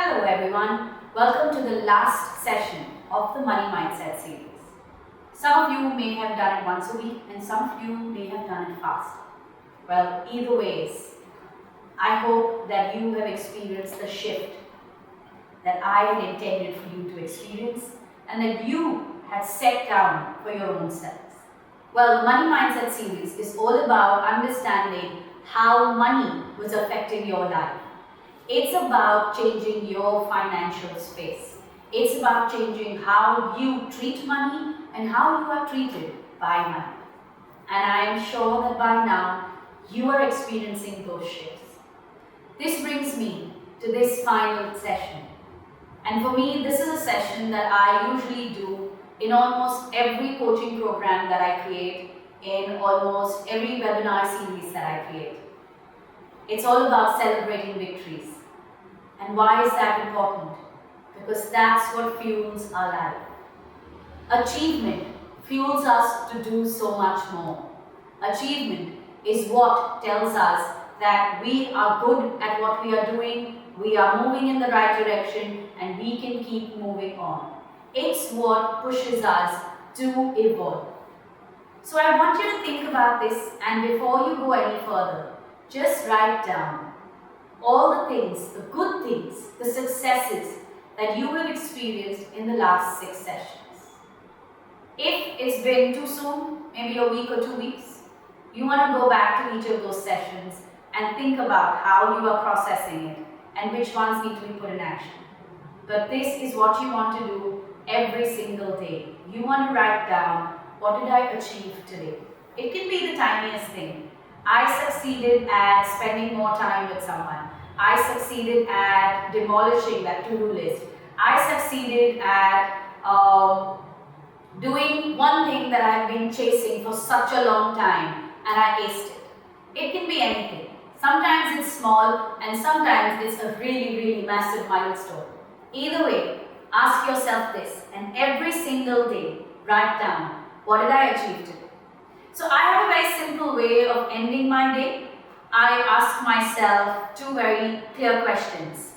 Hello everyone, welcome to the last session of the Money Mindset series. Some of you may have done it once a week and some of you may have done it fast. Well, either ways, I hope that you have experienced the shift that I had intended for you to experience and that you had set down for your own selves. Well, the Money Mindset series is all about understanding how money was affecting your life. It's about changing your financial space. It's about changing how you treat money and how you are treated by money. And I am sure that by now you are experiencing those shifts. This brings me to this final session. And for me, this is a session that I usually do in almost every coaching program that I create, in almost every webinar series that I create. It's all about celebrating victories. And why is that important? Because that's what fuels our life. Achievement fuels us to do so much more. Achievement is what tells us that we are good at what we are doing, we are moving in the right direction, and we can keep moving on. It's what pushes us to evolve. So I want you to think about this, and before you go any further, just write down all the things, the good things, the successes that you have experienced in the last 6 sessions. If it's been too soon, maybe a week or 2 weeks, you want to go back to each of those sessions and think about how you are processing it and which ones need to be put in action. But this is what you want to do every single day. You want to write down, what did I achieve today? It can be the tiniest thing. I succeeded at spending more time with someone. I succeeded at demolishing that to-do list. I succeeded at doing one thing that I've been chasing for such a long time and I aced it. It can be anything. Sometimes it's small and sometimes it's a really massive milestone. Either way, ask yourself this and every single day write down, what did I achieve today? So I have a very simple way of ending my day. I ask myself 2 very clear questions.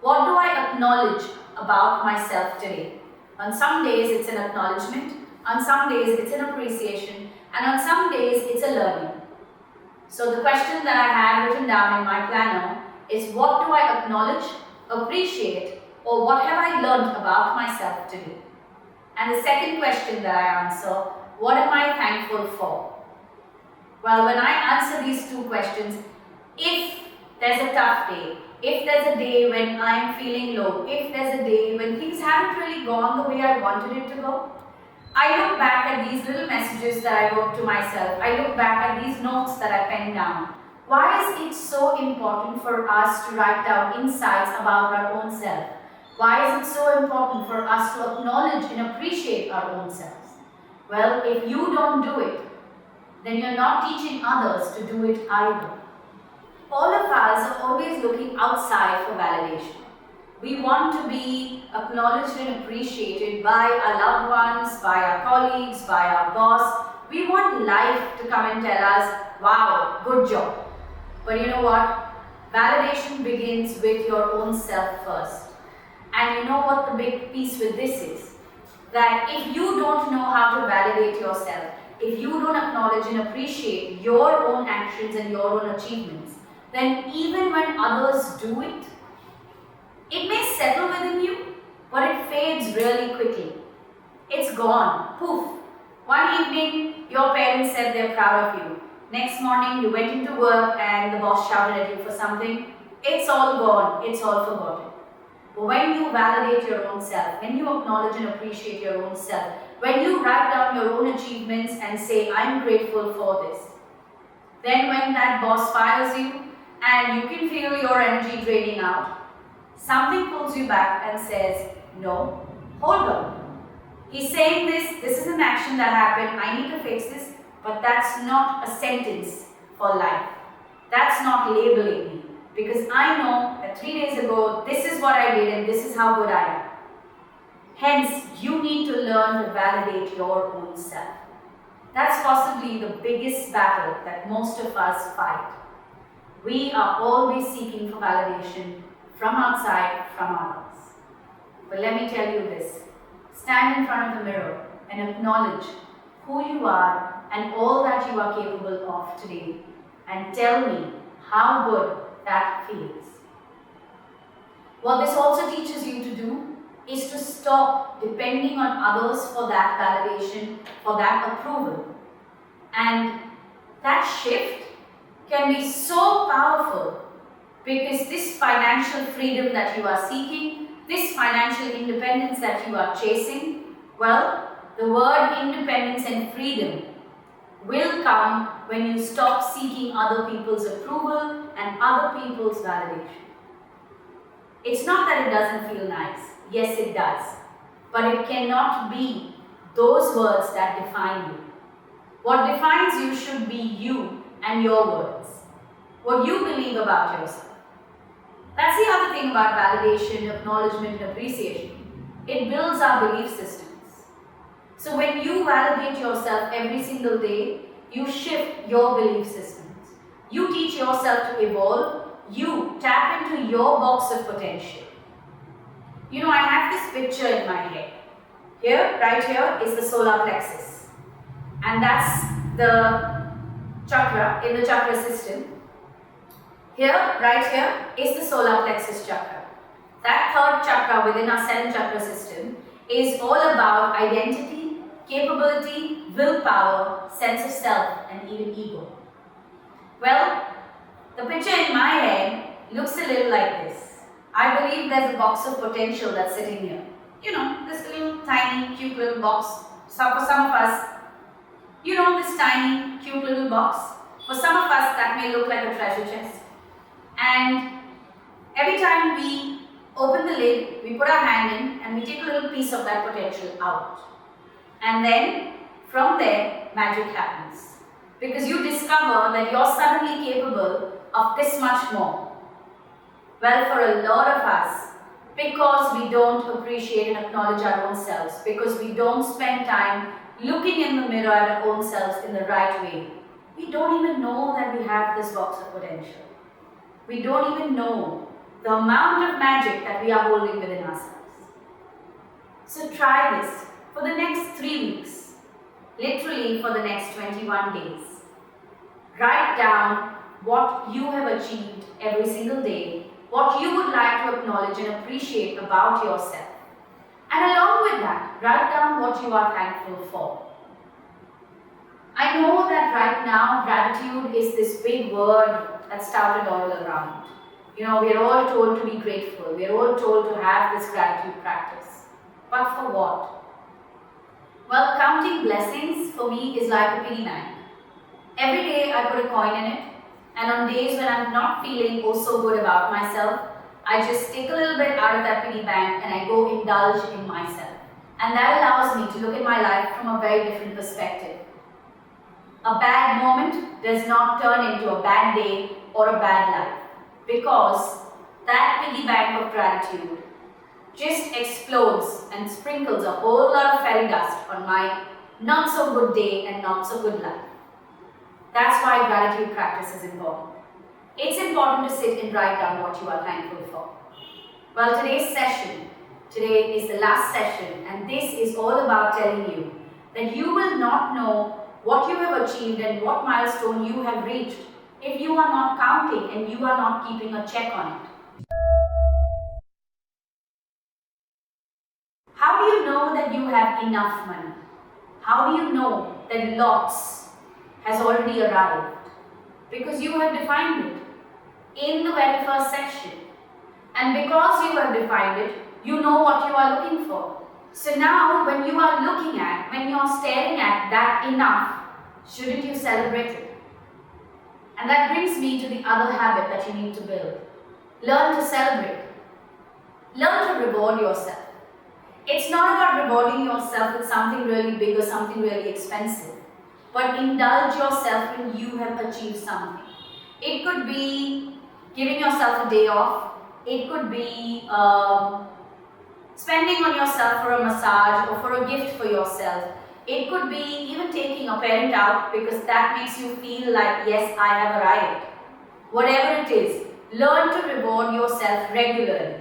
What do I acknowledge about myself today? On some days it's an acknowledgement, on some days it's an appreciation, and on some days it's a learning. So the question that I have written down in my planner is, what do I acknowledge, appreciate, or what have I learned about myself today? And the second question that I answer, what am I thankful for? Well, when I answer these 2 questions, if there's a tough day, if there's a day when I'm feeling low, if there's a day when things haven't really gone the way I wanted it to go, I look back at these little messages that I wrote to myself. I look back at these notes that I penned down. Why is it so important for us to write down insights about our own self? Why is it so important for us to acknowledge and appreciate our own selves? Well, if you don't do it, then you're not teaching others to do it either. All of us are always looking outside for validation. We want to be acknowledged and appreciated by our loved ones, by our colleagues, by our boss. We want life to come and tell us, wow, good job. But you know what? Validation begins with your own self first. And you know what the big piece with this is? That if you don't know how to validate yourself, if you don't acknowledge and appreciate your own actions and your own achievements, then even when others do it, it may settle within you, but it fades really quickly. It's gone, poof. One evening, your parents said they're proud of you. Next morning, you went into work and the boss shouted at you for something. It's all gone, it's all forgotten. But when you validate your own self, when you acknowledge and appreciate your own self, when you write down your own achievements and say, I'm grateful for this, then when that boss fires you and you can feel your energy draining out, something pulls you back and says, no, hold on. He's saying this is an action that happened, I need to fix this, but that's not a sentence for life. That's not labeling me. Because I know that 3 days ago, this is what I did and this is how good I am. Hence, you need to learn to validate your own self. That's possibly the biggest battle that most of us fight. We are always seeking for validation from outside, from others. But let me tell you this. Stand in front of the mirror and acknowledge who you are and all that you are capable of today, and tell me how good that feels. What this also teaches you to do is to stop depending on others for that validation, for that approval. And that shift can be so powerful, because this financial freedom that you are seeking, this financial independence that you are chasing, well, the word independence and freedom will come when you stop seeking other people's approval and other people's validation. It's not that it doesn't feel nice. Yes, it does. But it cannot be those words that define you. What defines you should be you and your words. What you believe about yourself. That's the other thing about validation, acknowledgement, and appreciation. It builds our belief systems. So when you validate yourself every single day, you shift your belief systems. You teach yourself to evolve. You tap into your box of potential. You know, I have this picture in my head. Here, right here, is the solar plexus. And that's the chakra in the chakra system. Here, right here, is the solar plexus chakra. That third chakra within our 7 chakra system is all about identity, capability, willpower, sense of self, and even ego. Well, the picture in my head looks a little like this. I believe there's a box of potential that's sitting here. You know, this little tiny, cute little box. So for some of us, you know, this tiny, cute little box. For some of us, that may look like a treasure chest. And every time we open the lid, we put our hand in and we take a little piece of that potential out. And then, from there, magic happens. Because you discover that you're suddenly capable of this much more. Well, for a lot of us, because we don't appreciate and acknowledge our own selves, because we don't spend time looking in the mirror at our own selves in the right way, we don't even know that we have this box of potential. We don't even know the amount of magic that we are holding within ourselves. So try this for the next 3 weeks, literally for the next 21 days. Write down what you have achieved every single day, what you would like to acknowledge and appreciate about yourself. And along with that, write down what you are thankful for. I know that right now gratitude is this big word that's touted all around. You know, we're all told to be grateful. We're all told to have this gratitude practice. But for what? Well, counting blessings for me is like a piggy bank. Every day I put a coin in it, and on days when I'm not feeling oh so good about myself, I just take a little bit out of that piggy bank and I go indulge in myself. And that allows me to look at my life from a very different perspective. A bad moment does not turn into a bad day or a bad life, because that piggy bank of gratitude just explodes and sprinkles a whole lot of fairy dust on my not so good day and not so good life. That's why gratitude practice is important. It's important to sit and write down what you are thankful for. Well, today is the last session, and this is all about telling you that you will not know what you have achieved and what milestone you have reached if you are not counting and you are not keeping a check on it. How do you know that you have enough money? How do you know that lots has already arrived? Because you have defined it in the very first section. And because you have defined it, you know what you are looking for. So now when you are looking at, when you are staring at that enough, shouldn't you celebrate it? And that brings me to the other habit that you need to build. Learn to celebrate. Learn to reward yourself. It's not about rewarding yourself with something really big or something really expensive, but indulge yourself when you have achieved something. It could be giving yourself a day off. It could be spending on yourself for a massage or for a gift for yourself. It could be even taking a parent out, because that makes you feel like, yes, I have arrived. Whatever it is, Learn to reward yourself regularly,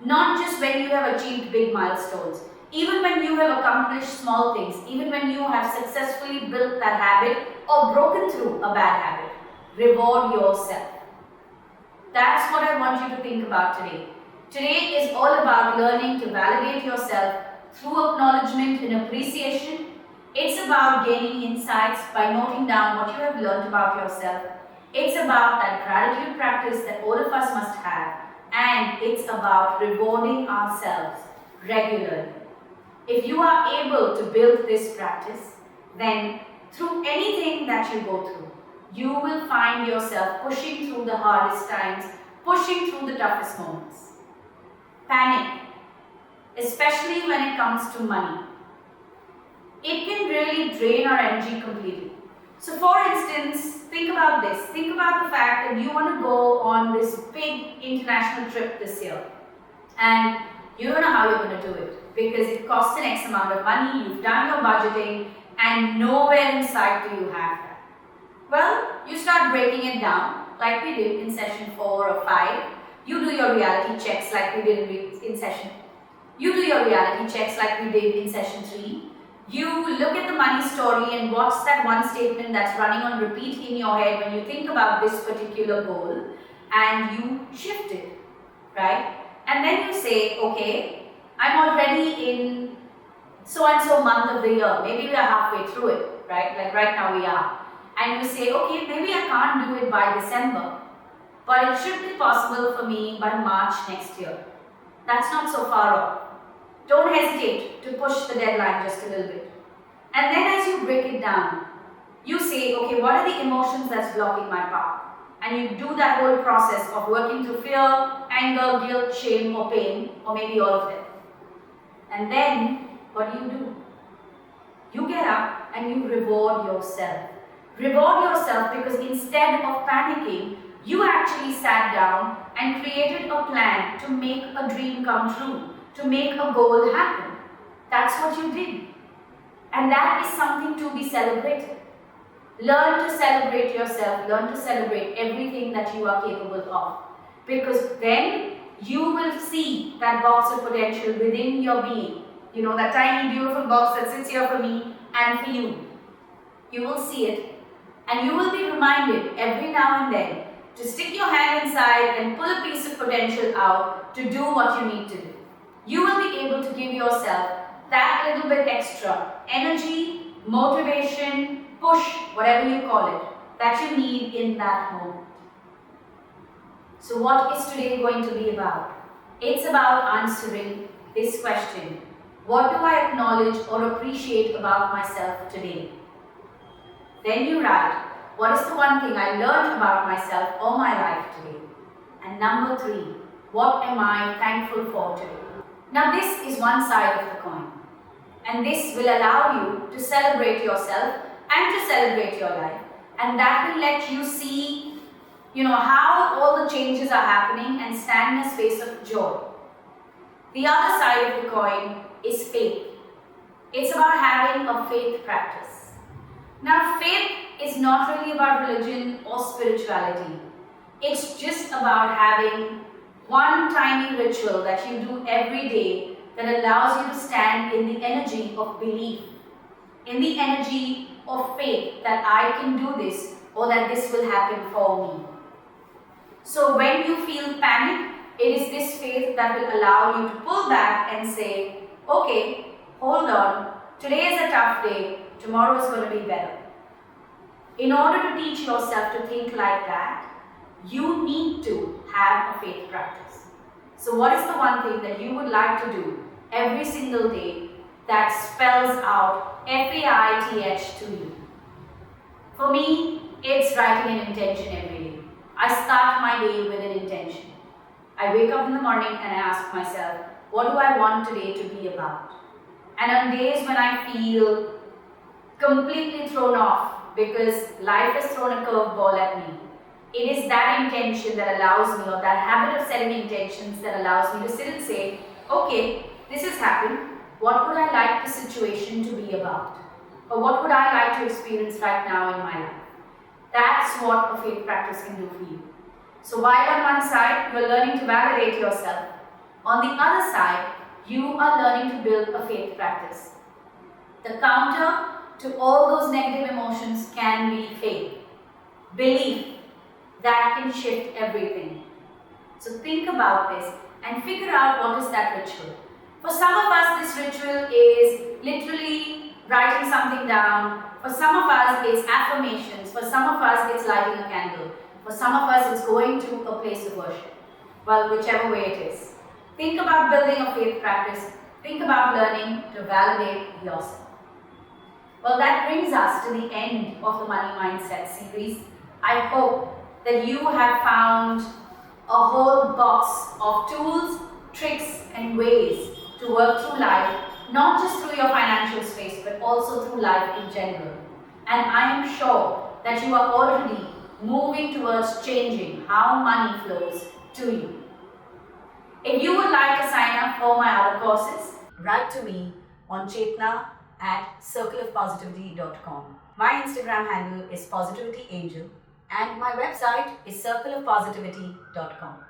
not just when you have achieved big milestones. Even when you have accomplished small things, even when you have successfully built that habit or broken through a bad habit, reward yourself. That's what I want you to think about today. Today is all about learning to validate yourself through acknowledgement and appreciation. It's about gaining insights by noting down what you have learned about yourself. It's about that gratitude practice that all of us must have. And it's about rewarding ourselves regularly. If you are able to build this practice, then through anything that you go through, you will find yourself pushing through the hardest times, pushing through the toughest moments. Panic, especially when it comes to money, it can really drain our energy completely. So for instance, think about this. Think about the fact that you want to go on this big international trip this year and you don't know how you're going to do it because it costs an X amount of money, you've done your budgeting and nowhere in sight do you have that. Well, you start breaking it down like we did in session 4 or 5. You do your reality checks like we did in session. You do your reality checks like we did in session 3. You look at the money story and what's that one statement that's running on repeat in your head when you think about this particular goal and you shift it, right? And then you say, okay, I'm already in so and so month of the year. Maybe we are halfway through it, right? Like right now we are. And you say, okay, maybe I can't do it by December, but it should be possible for me by March next year. That's not so far off. Don't hesitate to push the deadline just a little bit. And then as you break it down, you say, okay, what are the emotions that's blocking my path? And you do that whole process of working through fear, anger, guilt, shame, or pain, or maybe all of them. And then, what do? You get up and you reward yourself. Reward yourself because instead of panicking, you actually sat down and created a plan to make a dream come true, to make a goal happen. That's what you did. And that is something to be celebrated. Learn to celebrate yourself, learn to celebrate everything that you are capable of. Because then you will see that box of potential within your being. You know, that tiny beautiful box that sits here for me and for you. You will see it and you will be reminded every now and then to stick your hand inside and pull a piece of potential out to do what you need to do. You will be able to give yourself that little bit extra energy, motivation, push, whatever you call it, that you need in that moment. So what is today going to be about? It's about answering this question. What do I acknowledge or appreciate about myself today? Then you write, what is the one thing I learned about myself or my life today? And number 3, what am I thankful for today? Now this is one side of the coin. And this will allow you to celebrate yourself and to celebrate your life. And that will let you see, how all the changes are happening and stand in a space of joy. The other side of the coin is faith. It's about having a faith practice. Now faith is not really about religion or spirituality. It's just about having one tiny ritual that you do every day that allows you to stand in the energy of belief, in the energy of faith that I can do this or that this will happen for me. So when you feel panic, it is this faith that will allow you to pull back and say, okay, hold on, today is a tough day, tomorrow is going to be better. In order to teach yourself to think like that, you need to have a faith practice. So what is the one thing that you would like to do every single day that spells out FAITH to you? For me, it's writing an intention every day. I start my day with an intention. I wake up in the morning and I ask myself, what do I want today to be about? And on days when I feel completely thrown off because life has thrown a curveball at me, it is that intention that allows me, or that habit of setting intentions that allows me to sit and say, okay, this has happened. What would I like the situation to be about? Or what would I like to experience right now in my life? That's what a faith practice can do for you. So while on one side you are learning to validate yourself, on the other side you are learning to build a faith practice. The counter to all those negative emotions can be faith, belief that can shift everything. So think about this and figure out what is that ritual. For some of us, this ritual is literally writing something down. For some of us, it's affirmations. For some of us, it's lighting a candle. For some of us, it's going to a place of worship. Well, whichever way it is. Think about building a faith practice. Think about learning to validate yourself. Well, that brings us to the end of the Money Mindset series. I hope that you have found a whole box of tools, tricks and ways to work through life, not just through your financial space, but also through life in general. And I am sure that you are already moving towards changing how money flows to you. If you would like to sign up for my other courses, write to me on chetna@circleofpositivity.com. My Instagram handle is positivityangel and my website is circleofpositivity.com.